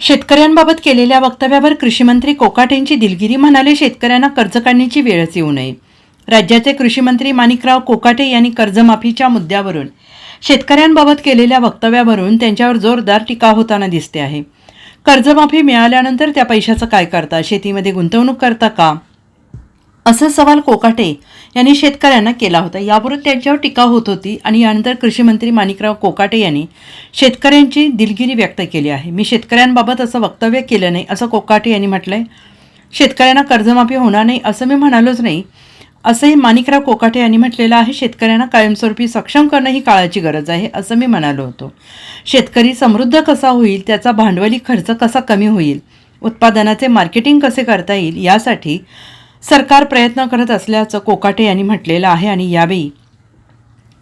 शेतकऱ्यांबाबत केलेल्या वक्तव्यावर कृषीमंत्री कोकाटेंची दिलगिरी. म्हणाले, शेतकऱ्यांना कर्ज काढण्याची वेळच येऊ नये. राज्याचे कृषीमंत्री माणिकराव कोकाटे यांनी कर्जमाफीच्या मुद्द्यावरून शेतकऱ्यांबाबत केलेल्या वक्तव्यावरून त्यांच्यावर जोरदार टीका होताना दिसते आहे. कर्जमाफी मिळाल्यानंतर त्या पैशाचं काय करता? शेतीमध्ये गुंतवणूक करता का? असा सवाल कोकाटे यांनी शेतकऱ्यांना केला होता. यावरून त्यांच्यावर टीका होत होती आणि यानंतर कृषीमंत्री माणिकराव कोकाटे यांनी शेतकऱ्यांची दिलगिरी व्यक्त केली आहे. मी शेतकऱ्यांबाबत असं वक्तव्य केलं नाही असं कोकाटे यांनी म्हटलंय. शेतकऱ्यांना कर्जमाफी होणार नाही असं मी म्हणालोच नाही असंही माणिकराव कोकाटे यांनी म्हटलेलं आहे. शेतकऱ्यांना कायमस्वरूपी सक्षम करणं ही काळाची गरज आहे असं मी म्हणालो होतो. शेतकरी समृद्ध कसा होईल, त्याचा भांडवली खर्च कसा कमी होईल, उत्पादनाचे मार्केटिंग कसे करता येईल यासाठी सरकार प्रयत्न करत असल्याचं कोकाटे यांनी म्हटलेलं आहे. आणि यावेळी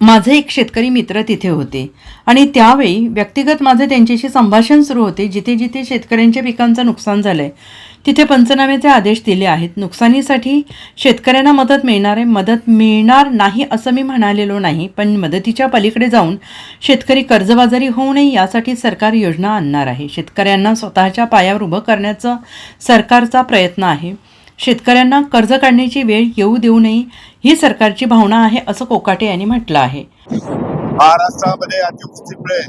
माझे एक शेतकरी मित्र तिथे होते आणि त्यावेळी व्यक्तिगत माझे त्यांच्याशी संभाषण सुरू होते. जिथे जिथे शेतकऱ्यांच्या पिकांचं नुकसान झालं आहे तिथे पंचनाम्याचे आदेश दिले आहेत. नुकसानीसाठी शेतकऱ्यांना मदत मिळणार नाही असं मी म्हणालेलो नाही, पण मदतीच्या पलीकडे जाऊन शेतकरी कर्जबाजारी होऊ नये यासाठी सरकार योजना आणणार आहे. शेतकऱ्यांना स्वतःच्या पायावर उभं करण्याचा सरकारचा प्रयत्न आहे. शेतकऱ्यांना कर्ज काढण्याची वेळ येऊ देऊ नये ही सरकारची भावना आहे असं कोकाटे यांनी म्हटलं आहे. महाराष्ट्रामध्ये अतिवृष्टीमुळे,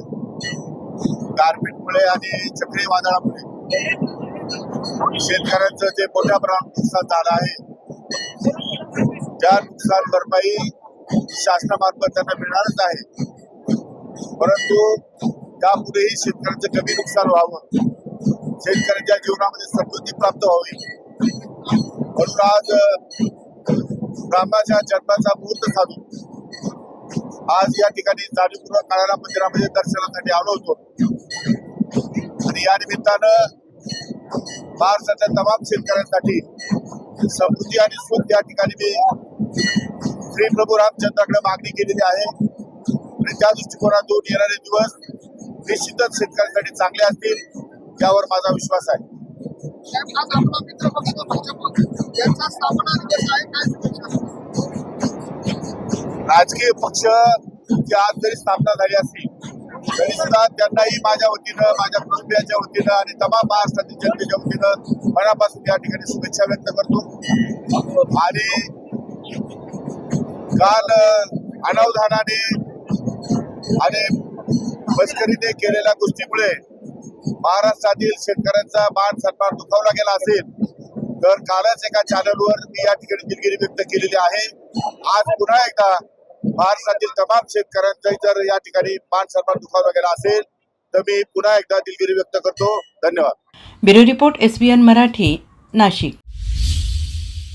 गारपीटमुळे आणि चक्रीवादळामुळे शेतकऱ्यांचं जे मोठ्या प्रमाणात नुकसान झालं आहे, त्या नुकसान भरपाई शासनामार्फत त्यांना मिळणारच आहे. परंतु त्यापुढेही शेतकऱ्यांचं कमी नुकसान व्हावं, शेतकऱ्यांच्या जीवनामध्ये समृद्धी प्राप्त व्हावी म्हणून आज रामाच्या जन्माचा मुहूर्त साधून आज या ठिकाणी जाणीवपूर्वक काळाला मंदिरामध्ये दर्शनासाठी आलो होतो. आणि या निमित्तानं महाराष्ट्राच्या तमाम शेतकऱ्यांसाठी समृद्धी आणि सुख या ठिकाणी मी श्री प्रभू रामचंद्राकडे मागणी केलेली आहे. आणि त्या दृष्टिकोनातून येणारे दिवस निश्चितच शेतकऱ्यांसाठी चांगले असतील यावर माझा विश्वास आहे. आज आपला मित्र पक्ष भाजप यांचा स्थापना दिवस आहे, काय शुभेच्छा? राजकीय पक्ष आज जरी स्थापना झाली असली तरी सुद्धा त्यांनाही माझ्या वतीनं, माझ्या कुटुंबियांच्या वतीनं आणि तमाम महाराष्ट्रातील जनतेच्या वतीनं मनापासून या ठिकाणी शुभेच्छा व्यक्त करतो. आणि काल अनावधानाने आणि मस्करीने केलेल्या गोष्टीमुळे महाराष्ट्रातील शेतकऱ्यांचा मान सन्मान दुखावला गेला असेल तर कालच एका चॅनलवर मी या ठिकाणी दिलगिरी व्यक्त केलेली आहे. आज पुन्हा एकदा महाराष्ट्रातील तमाम शेतकऱ्यांचा जर या ठिकाणी मान सन्मान दुखावला गेला असेल तर मी पुन्हा एकदा दिलगिरी व्यक्त करतो. धन्यवाद. Bureau report, SBN Marathi, Nashik.